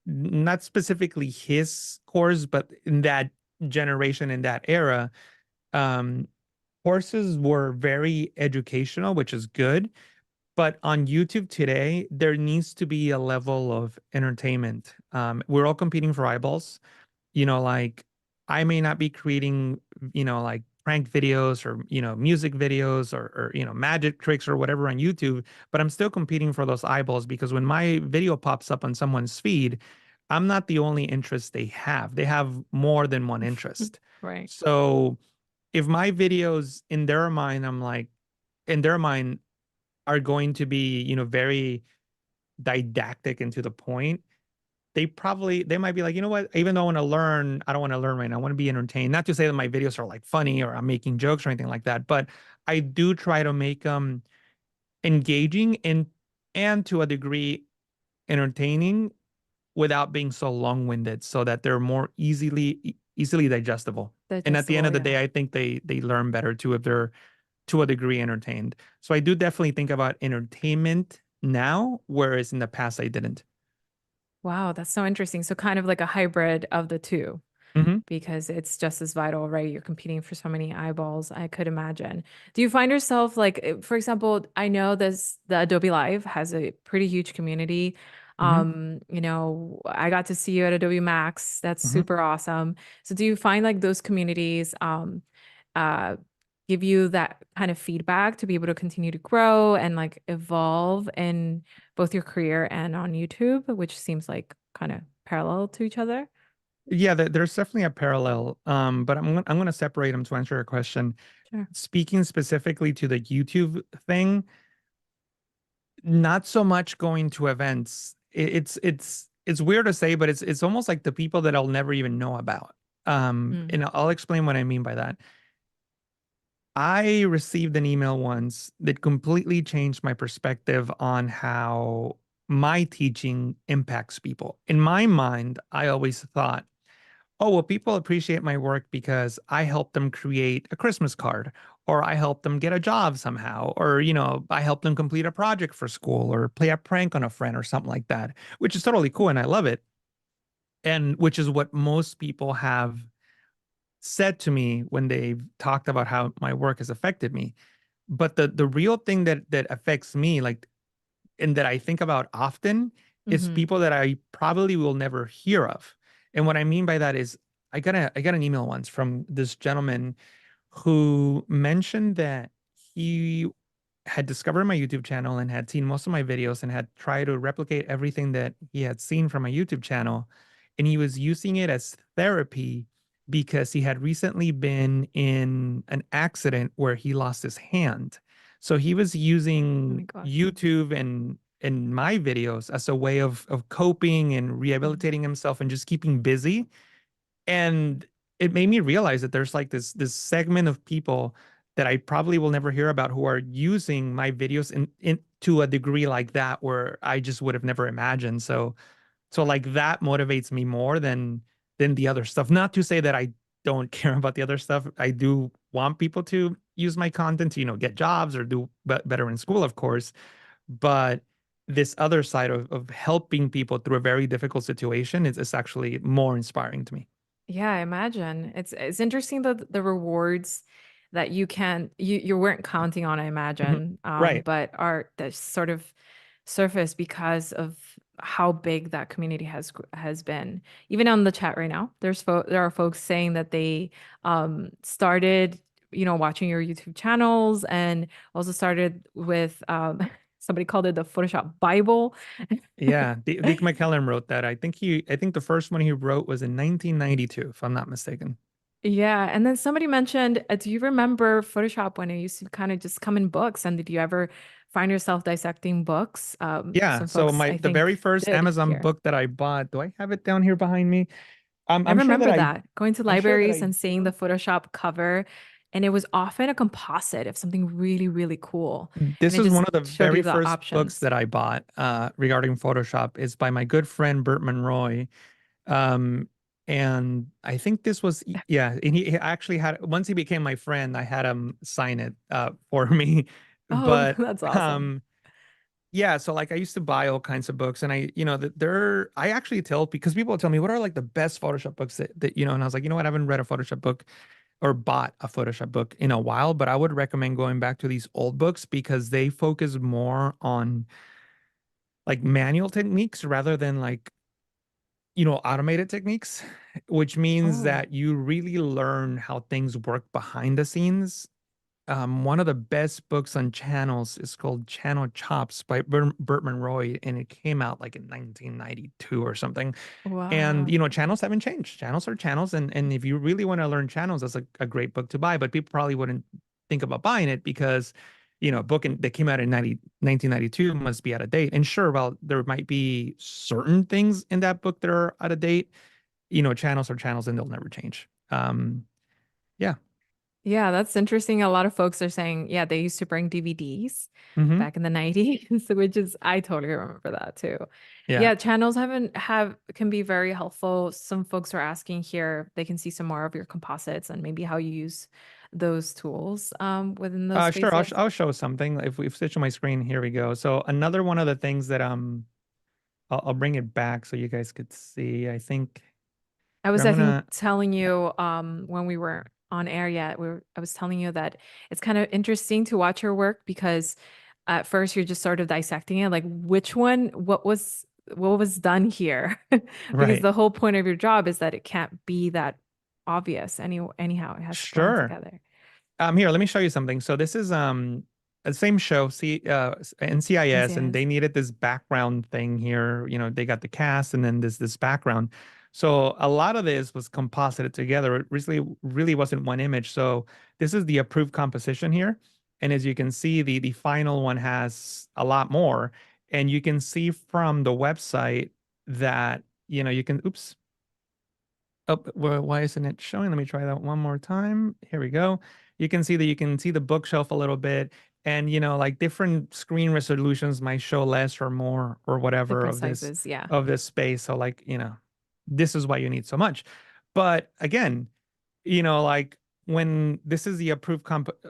not specifically his course, but in that generation, in that era, um, courses were very educational, which is good. But on YouTube today, there needs to be a level of entertainment. We're all competing for eyeballs. Like I may not be creating, like prank videos or, music videos or magic tricks or whatever on YouTube, but I'm still competing for those eyeballs because when my video pops up on someone's feed, I'm not the only interest they have. They have more than one interest. Right. So if my videos in their mind, I'm like, in their mind, are going to be, very didactic and to the point, they might be like, you know what, even though I want to learn, I don't want to learn right now. I want to be entertained. Not to say that my videos are like funny or I'm making jokes or anything like that, but I do try to make them engaging and to a degree entertaining without being so long-winded so that they're more easily digestible. And at the end Digestible, of the yeah. day, I think they learn better too if they're to a degree entertained. So I do definitely think about entertainment now, whereas in the past I didn't. Wow, that's so interesting. So kind of like a hybrid of the two. Hmm. because it's just as vital, right? You're competing for so many eyeballs, I could imagine. Do you find yourself like, for example, I know the Adobe Live has a pretty huge community. Hmm. I got to see you at Adobe Max. That's Hmm. super awesome. So do you find like those communities uh give you that kind of feedback to be able to continue to grow and like evolve in both your career and on YouTube, which seems like kind of parallel to each other? Yeah, there's definitely a parallel. But I'm gonna separate them to answer your question. Sure. Speaking specifically to the YouTube thing, not so much going to events. It's weird to say, but it's almost like the people that I'll never even know about. Mm. And I'll explain what I mean by that. I received an email once that completely changed my perspective on how my teaching impacts people. In my mind, I always thought, oh, well, people appreciate my work because I helped them create a Christmas card, or I helped them get a job somehow, or, I helped them complete a project for school or play a prank on a friend or something like that, which is totally cool and I love it. And which is what most people have said to me when they've talked about how my work has affected me. But the real thing that affects me, like, and that I think about often, is Mhm. people that I probably will never hear of. And what I mean by that is I got an email once from this gentleman who mentioned that he had discovered my YouTube channel and had seen most of my videos and had tried to replicate everything that he had seen from my YouTube channel. And he was using it as therapy because he had recently been in an accident where he lost his hand. So he was Oh my using gosh. YouTube and my videos as a way of coping and Mhm. rehabilitating himself and just keeping busy. And it made me realize that there's like this segment of people that I probably will never hear about who are using my videos in to a degree like that where I just would have never imagined. So like that motivates me more than the other stuff. Not to say that I don't care about the other stuff. I do want people to use my content to, get jobs or do better in school, of course. But this other side of helping people through a very difficult situation is actually more inspiring to me. Yeah, I imagine. It's interesting that the rewards that you weren't counting on, I Mhm. imagine, Right. but are that sort of surface because of how big that community has been. Even on the chat right now, there are folks saying that they started, watching your YouTube channels and also started with somebody called it the Photoshop Bible. Yeah. Dick McKellum wrote that. I think the first one he wrote was in 1992, if I'm not mistaken. Yeah, and then somebody mentioned, do you remember Photoshop when it used to kind of just come in books? And did you ever find yourself dissecting books? Yeah. Some So folks, I the very think, first did Amazon here. book that I bought, do I have it down here behind me? I'm I I'm sure that remember I that going to I'm sure that libraries I and seeing the do. Photoshop cover, and it was often a composite of something really, really cool, and This it is one just of the showed very you the first books options. that I bought regarding Photoshop. Is by my good friend Bert Monroy. Um, and I think this was, yeah, and he actually had, once he became my friend, I had him sign it for me. Oh, But that's awesome. um, yeah, so like I used to buy all kinds of books, and I actually tell, because people tell me what are like the best Photoshop books that, and I was like, you know what, I haven't read a Photoshop book or bought a Photoshop book in a while, but I would recommend going back to these old books because they focus more on like manual techniques rather than like, automated techniques, which means Oh, that you really learn how things work behind the scenes. One of the best books on channels is called Channel Chops by Burt Monroy, and it came out like in 1992 or something. And wow. channels haven't changed. Channels are channels, and if you really want to learn channels, that's a great book to buy. But people probably wouldn't think about buying it because a book that came out in 1992 must be out of date. And sure, well, there might be certain things in that book that are out of date. Channels are channels, and they'll never change. Yeah. Yeah, that's interesting. A lot of folks are saying, yeah, they used to bring DVDs Hmm. back in the 90s, which is I totally remember that too. Yeah. Yeah, channels haven't have can be very helpful. Some folks are asking here if they can see some more of your composites and maybe how you use those tools within those Sure. spaces. I'll show something. If we switch to my screen, here we go. So another one of the things that I'll bring it back so you guys could see. I think. I Here, was, I'm I think, gonna, telling you when we were on air yet, I was telling you that it's kind of interesting to watch your work because at first you're just sort of dissecting it, like which one, what was done here? Because right. the whole point of your job is that it can't be that obvious anyhow, it has to blend Sure. together. Here, let me show you something. So this is the same show, NCIS, and NCIS. they needed this background thing here. You know, they got the cast and then this background. So a lot of this was composited together. It really wasn't one image. So this is the approved composition here. And as you can see, the final one has a lot more. And you can see from the website that, you know, you can, oops. Oh, well, why isn't it showing? Let me try that one more time. Here we go. You can see that you can see the bookshelf a little bit. And, you know, like different screen resolutions might show less or more or whatever Different sizes, yeah. of this space. So like, you know, this is why you need so much. But again, you know, like when this is the approved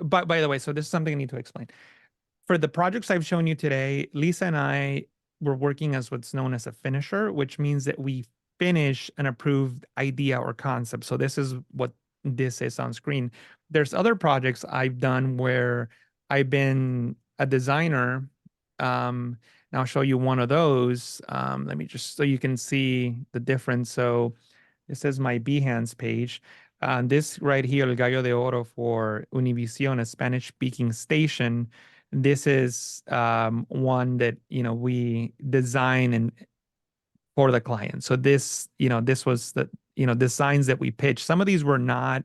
by the way, so this is something I need to explain. For the projects I've shown you today, Lisa and I were working as what's known as a finisher, which means that we finish an approved idea or concept. So this is what this is on screen. There's other projects I've done where I've been a designer. And I'll show you one of those. Let me just so you can see the difference. So this is my Behance page. This right here, El Gallo de Oro for Univision, a Spanish-speaking station. This is one that, you know, we design and for the client. So this, you know, this was the, you know, designs that we pitched. Some of these were not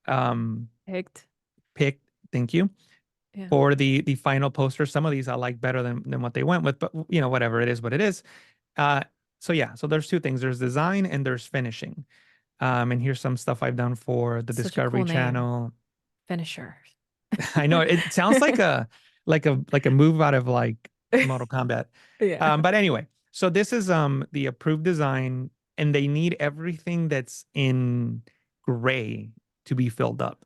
um, Picked. picked. Thank you Yeah. for the final poster. Some of these I like better than what they went with, but you know, whatever it is, what it is. Uh, so yeah, so there's two things. There's design and there's finishing. And here's some stuff I've done for the Such a Discovery cool name. Channel. Finisher. I know it sounds like a like a move out of like Mortal Kombat. Yeah. But anyway, so this is the approved design, and they need everything that's in gray to be filled up.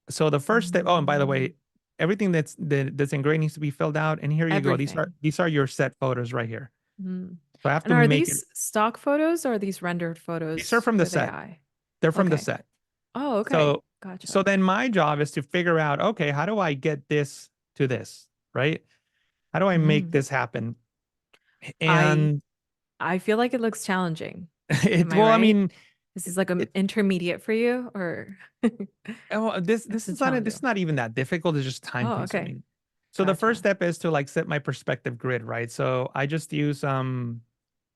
So the first step, oh, and by the Mm, way, everything that's in gray needs to be filled out. And here you go. everything. These are your set photos right here. Mm. So I have And to are make it. these stock photos or are these rendered These are photos from the with set. AI? They're from the Okay. set. Oh, okay. So Gotcha. then my job is to figure out, okay, how do I get this to this, right? How do I make Mm. this happen? I And I feel like it looks challenging. Am I well, I right? mean, This is like an it, intermediate for you, or well, it's a this challenge? is not even that difficult. It's just time Oh, okay. consuming. So the first Gotcha. step is to like set my perspective grid, right? So I just use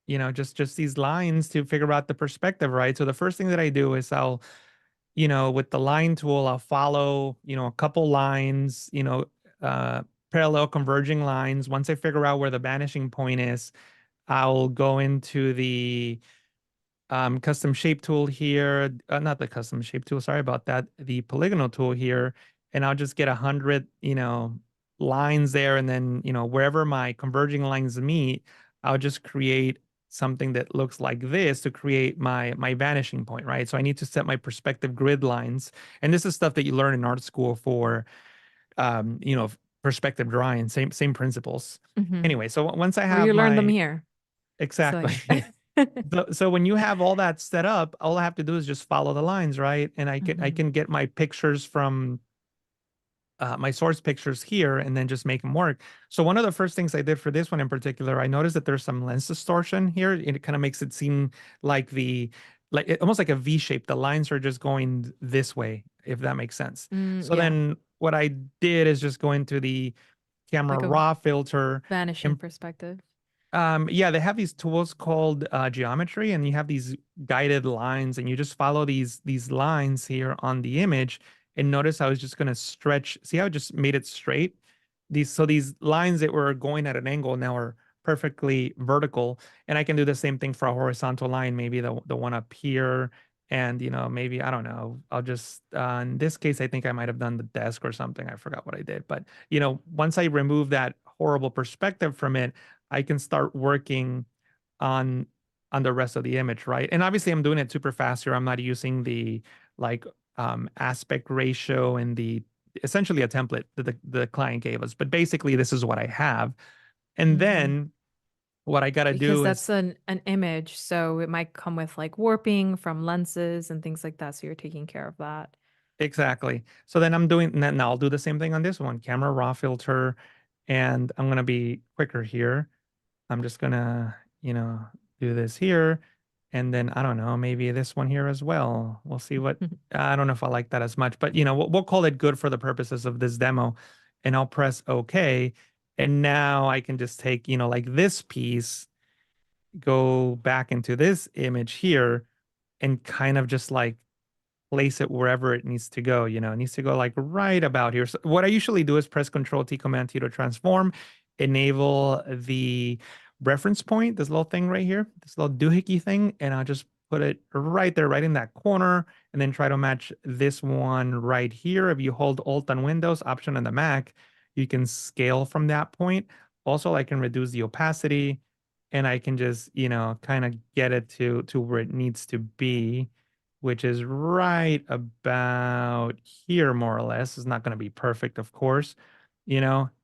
you know, just these lines to figure out the perspective, right? So the first thing that I do is I'll, you know, with the line tool, I'll follow, you know, a couple lines, you know, uh, parallel converging lines. Once I figure out where the vanishing point is, I'll go into the custom shape tool here, not the custom shape tool, sorry about that, the polygonal tool here, and I'll just get 100, you know, lines there, and then, you know, wherever my converging lines meet, I'll just create something that looks like this to create my vanishing point, right? So I need to set my perspective grid lines, and this is stuff that you learn in art school for, you know, perspective drawing, same principles. Hmm. Anyway, so once I Or have you learn them my here. So exactly. yeah. So when you have all that set up, all I have to do is just follow the lines, right? And I Hmm. can get my pictures from my source pictures here and then just make them work. So one of the first things I did for this one in particular, I noticed that there's some lens distortion here. And it kind of makes it seem like almost like a V shape. The lines are just going this way, if that makes sense. Mm, So yeah. then what I did is just go into the camera Like a raw filter vanishing and perspective. yeah, they have these tools called geometry, and you have these guided lines, and you just follow these lines here on the image. And notice I was just gonna stretch. See how I just made it straight? These lines that were going at an angle now are perfectly vertical, and I can do the same thing for a horizontal line, maybe the one up here, and you know maybe I don't know. I'll just in this case I think I might have done the desk or something. I forgot what I did, but you know once I remove that horrible perspective from it. I can start working on the rest of the image, right? And obviously I'm doing it super fast here. I'm not using the like aspect ratio and the essentially a template that the client gave us. But basically this is what I have. And Hmm. then what I got to Because do is that's an image, so it might come with like warping from lenses and things like that. So you're taking care of that. exactly. So then I'm doing, now I'll do the same thing on this one, camera raw filter, and I'm going to be quicker here. I'm just gonna, do this here. And then I don't know, maybe this one here as well. We'll see what, I don't know if I like that as much, but we'll call it good for the purposes of this demo. And I'll press OK. And now I can just take, like this piece, go back into this image here and kind of just like place it wherever it needs to go. It needs to go like right about here. So what I usually do is press Control T, Command T to transform, enable the reference point, this little thing right here, this little doohickey thing, and I'll just put it right there, right in that corner, and then try to match this one right here. If you hold Alt on Windows, Option on the Mac, you can scale from that point. Also, I can reduce the opacity, and I can just, kind of get it to where it needs to be, which is right about here, more or less. It's not going to be perfect, of course,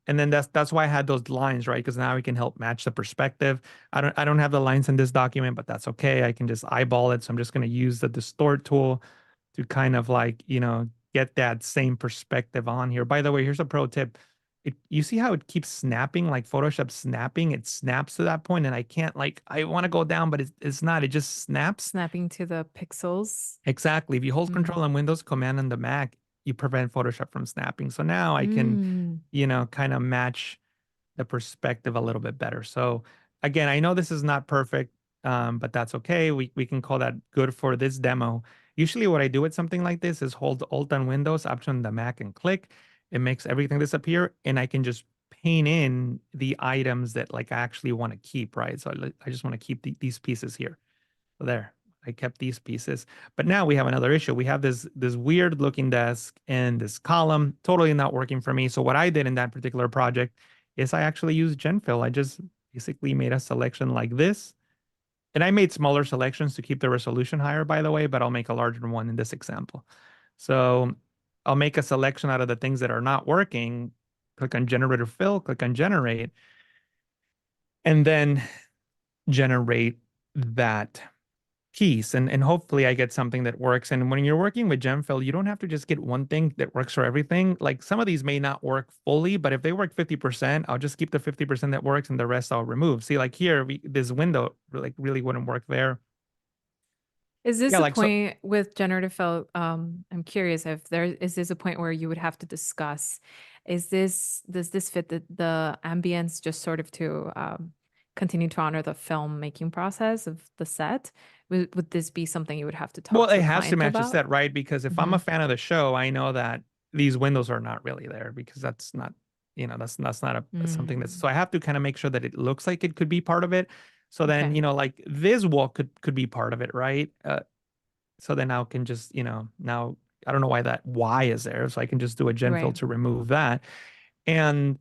And then that's why I had those lines, right? Because now we can help match the perspective. I don't have the lines in this document, but that's okay. I can just eyeball it. So I'm just going to use the distort tool to kind of like, get that same perspective on here. By the way, here's a pro tip. You see how it keeps snapping, like Photoshop snapping? It snaps to that point, and I can't, like, I want to go down, but it's not. It just snaps. Snapping to the pixels. Exactly. If you hold Mm. Control on Windows, Command on the Mac, you prevent Photoshop from snapping. So now I can, kind of match the perspective a little bit better. So again, I know this is not perfect, but that's okay. We can call that good for this demo. Usually what I do with something like this is hold Alt on Windows, Option on the Mac, and click. It makes everything disappear, and I can just paint in the items that like I actually want to keep, right? So I just want to keep these pieces here. So there, I kept these pieces. But now we have another issue. We have this weird looking desk and this column totally not working for me. So what I did in that particular project is I actually used GenFill. I just basically made a selection like this. And I made smaller selections to keep the resolution higher, by the way, but I'll make a larger one in this example. So I'll make a selection out of the things that are not working. Click on Generator Fill, click on Generate, and then generate that piece. And hopefully I get something that works. And when you're working with GenFill, you don't have to just get one thing that works for everything. Like some of these may not work fully, but if they work 50%, I'll just keep the 50% that works and the rest I'll remove. See, like here, this window like really wouldn't work there. Is this Yeah, a like so. point with generative fill? I'm curious if is this a point where you would have to discuss, does this fit the ambience just sort of to continue to honor the film making process of the set? Would this be something you would have to talk Well, to it the has to client match the about? set, right? Because if I'm a fan of the show, I know that these windows are not really there because that's not, that's not something that's, so I have to kind of make sure that it looks like it could be part of it. So then, Okay. like this wall could be part of it, right? So then I can just, now I don't know why that Y is there. So I can just do a gen fill Right. to remove that. And,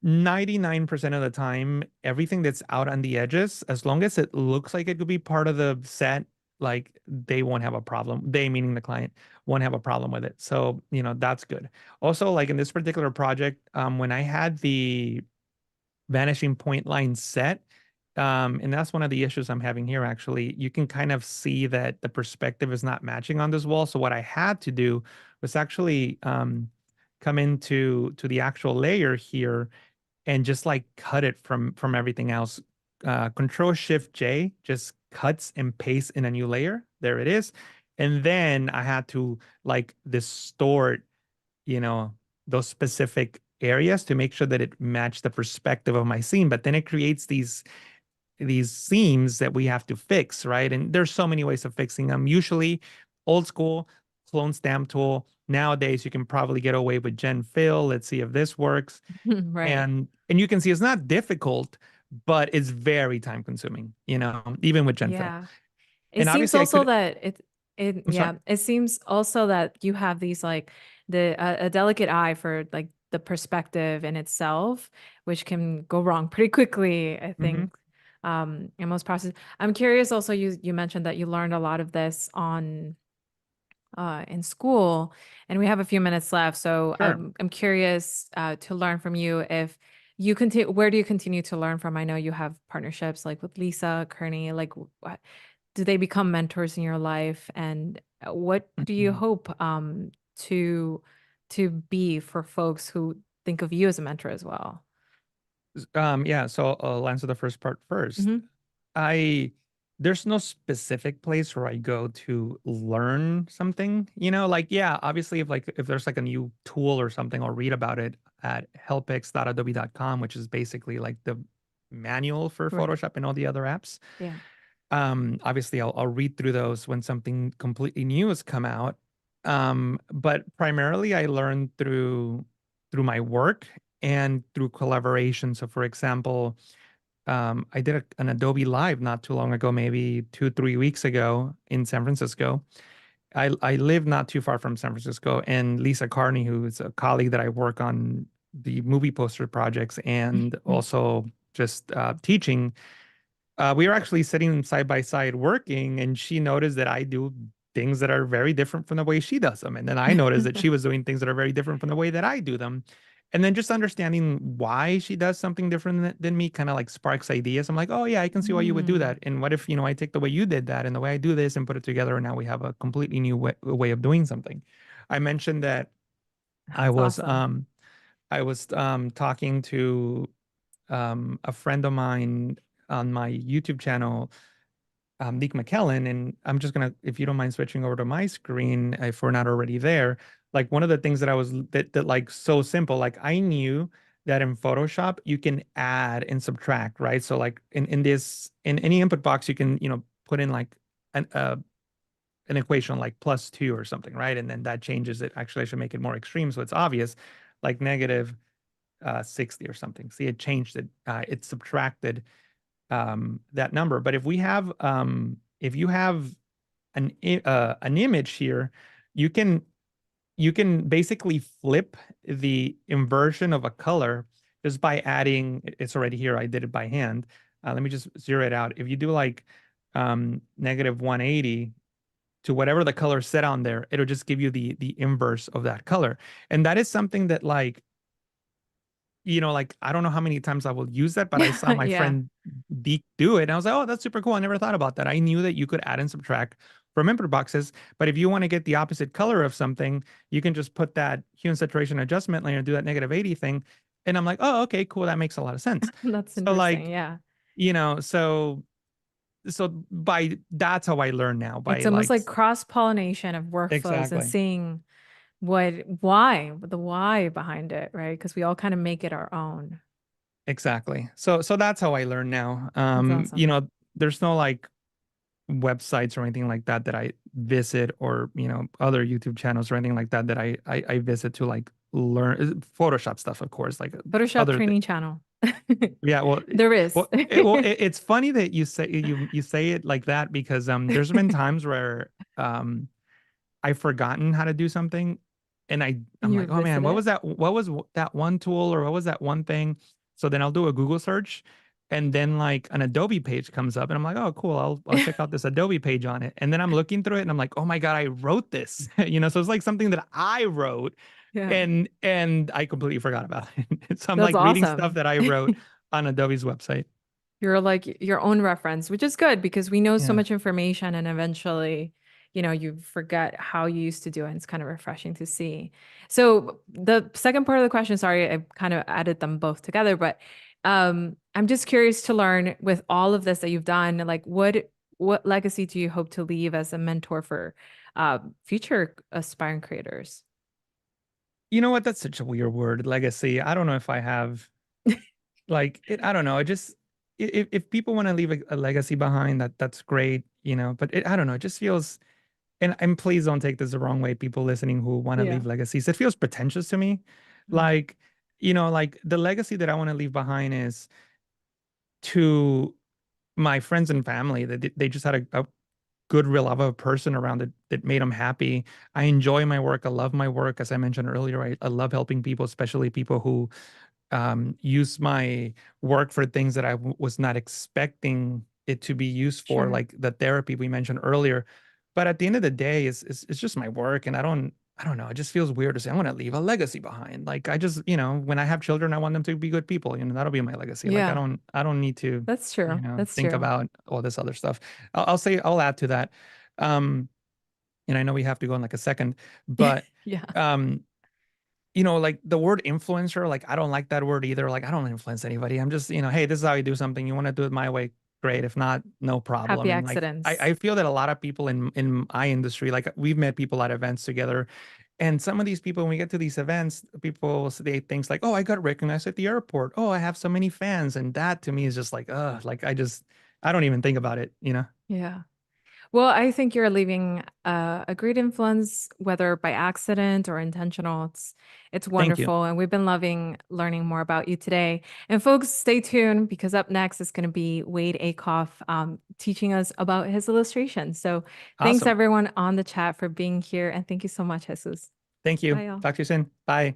99% of the time, everything that's out on the edges, as long as it looks like it could be part of the set, like they won't have a problem. They, meaning the client, won't have a problem with it. So, that's good. Also, like in this particular project, when I had the vanishing point line set, and that's one of the issues I'm having here, actually. You can kind of see that the perspective is not matching on this wall. So what I had to do was actually come into the actual layer here and just like cut it from everything else. Control Shift J just cuts and pastes in a new layer. There it is. And then I had to like distort, you know, those specific areas to make sure that it matched the perspective of my scene. But then it creates these seams that we have to fix, right? And there's so many ways of fixing them. Usually old school clone stamp tool. Nowadays you can probably get away with gen fill. Let's see if this works. Right. And you can see it's not difficult, but it's very time consuming, even with gen fill. Yeah. It And seems obviously I also could, that I'm sorry. it seems also that you have these like a delicate eye for like the perspective in itself, which can go wrong pretty quickly, I Mhm. think. In most processes. I'm curious also, you mentioned that you learned a lot of this on in school, and we have a few minutes left. So Sure. I'm curious to learn from you if you continue, where do you continue to learn from? I know you have partnerships like with Lisa, Kearney, like do they become mentors in your life? And what do you Mhm. hope to be for folks who think of you as a mentor as well? Yeah, so I'll answer the first part first. Hmm. I There's no specific place where I go to learn something, like yeah, obviously if there's like a new tool or something, I'll read about it at helpx.adobe.com, which is basically like the manual for Right. Photoshop and all the other apps. Yeah. Obviously I'll read through those when something completely new has come out. But primarily I learn through my work and through collaboration. So for example, I did an Adobe Live not too long ago, maybe 2, 3 weeks ago in San Francisco. I live not too far from San Francisco, and Lisa Carney, who is a colleague that I work on the movie poster projects and also just teaching. We were actually sitting side by side working, and she noticed that I do things that are very different from the way she does them. And then I noticed that she was doing things that are very different from the way that I do them. And then just understanding why she does something different than me kind of like sparks ideas. I'm like, oh, yeah, I can see why you would do Mm, that. And what if, I take the way you did that and the way I do this and put it together, and now we have a completely new way of doing something. I mentioned that I that's was awesome. um I was talking to a friend of mine on my YouTube channel, Nick McKellen, and I'm just gonna, if you don't mind switching over to my screen, if we're not already there, like one of the things that that like so simple, like I knew that in Photoshop you can add and subtract, right? So like in any input box, you can, put in like an an equation like +2 or something, right? And then that changes it. Actually, I should make it more extreme so it's obvious, like negative 60 or something. See, it changed it. It subtracted that number. But if you have an image here, you can basically flip the inversion of a color just by adding. It's already here. I did it by hand. Let me just zero it out. If you do like negative 180 to whatever the color set on there, it'll just give you the inverse of that color. And that is something that like like I don't know how many times I will use that, but I saw my Yeah. friend Deke do it. And I was like, oh, that's super cool. I never thought about that. I knew that you could add and subtract from input boxes, but if you want to get the opposite color of something, you can just put that hue and saturation adjustment layer and do that -80 thing. And I'm like, oh, okay, cool. That makes a lot of sense. That's So interesting. like, Yeah. so by that's how I learn now by It's almost like like cross-pollination of workflows and exactly. seeing the why behind it, right? Because we all kind of make it our own. Exactly. So that's how I learn now. That's awesome. There's no like websites or anything like that that I visit, or other YouTube channels or anything like that that I visit to like learn Photoshop stuff, of course, like Photoshop other training channel. yeah, well, There is. it's funny that you say it like that, because there's been times where I've forgotten how to do something, and I'm You like, oh man, visit it. what was that one tool, or what was that one thing? So then I'll do a Google search, and then like an Adobe page comes up, and I'm like, oh cool, I'll check out this Adobe page on it. And then I'm looking through it, and I'm like, oh my God, I wrote this. So it's like something that I wrote, Yeah. and I completely forgot about it. So I'm That's like reading stuff awesome. that I wrote on Adobe's website. You're like your own reference, which is good because we know so Yeah. much information and eventually, you forget how you used to do it. And it's kind of refreshing to see. So the second part of the question, sorry, I kind of added them both together, but I'm just curious to learn with all of this that you've done, like what legacy do you hope to leave as a mentor for future aspiring creators? You know what? That's such a weird word, legacy. I don't know if I have like it. I don't know. It just if people want to leave a legacy behind, that's great, but I don't know. It just feels, and please don't take this the wrong way, people listening who want to Yeah. leave legacies. It feels pretentious to me. Mm. Like, like the legacy that I want to leave behind is to my friends and family that they just had a good, real love of a person around it that made them happy. I enjoy my work. I love my work. As I mentioned earlier, I love helping people, especially people who use my work for things that I was not expecting it to be used for, Sure. like the therapy we mentioned earlier. But at the end of the day, it's just my work, and I don't. I don't know. It just feels weird to say, I want to leave a legacy behind. Like I just, when I have children, I want them to be good people. That'll be my legacy. Like Yeah, I don't need to, that's true. That's think true. about all this other stuff. I'll add to that. Um, and I know we have to go in like a second, but, Yeah. um, like the word influencer, like I don't like that word either. Like I don't influence anybody. I'm just, hey, this is how you do something. You want to do it my way, great. If not, no problem. Happy And like I, accidents. I feel that a lot of people in my industry, like we've met people at events together, and some of these people, when we get to these events, people say things like, "Oh, I got recognized at the airport. Oh, I have so many fans," and that to me is just like, like I don't even think about it. Yeah. Well, I think you're leaving a great influence, whether by accident or intentional. It's Thank you. wonderful, and we've been loving learning more about you today. And folks, stay tuned because up next is going to be Wade Akoff teaching us about his illustration. So thanks Awesome. everyone on the chat for being here, and thank you so much, Jesus. Thank you. Bye, y'all. Talk to you soon. Bye.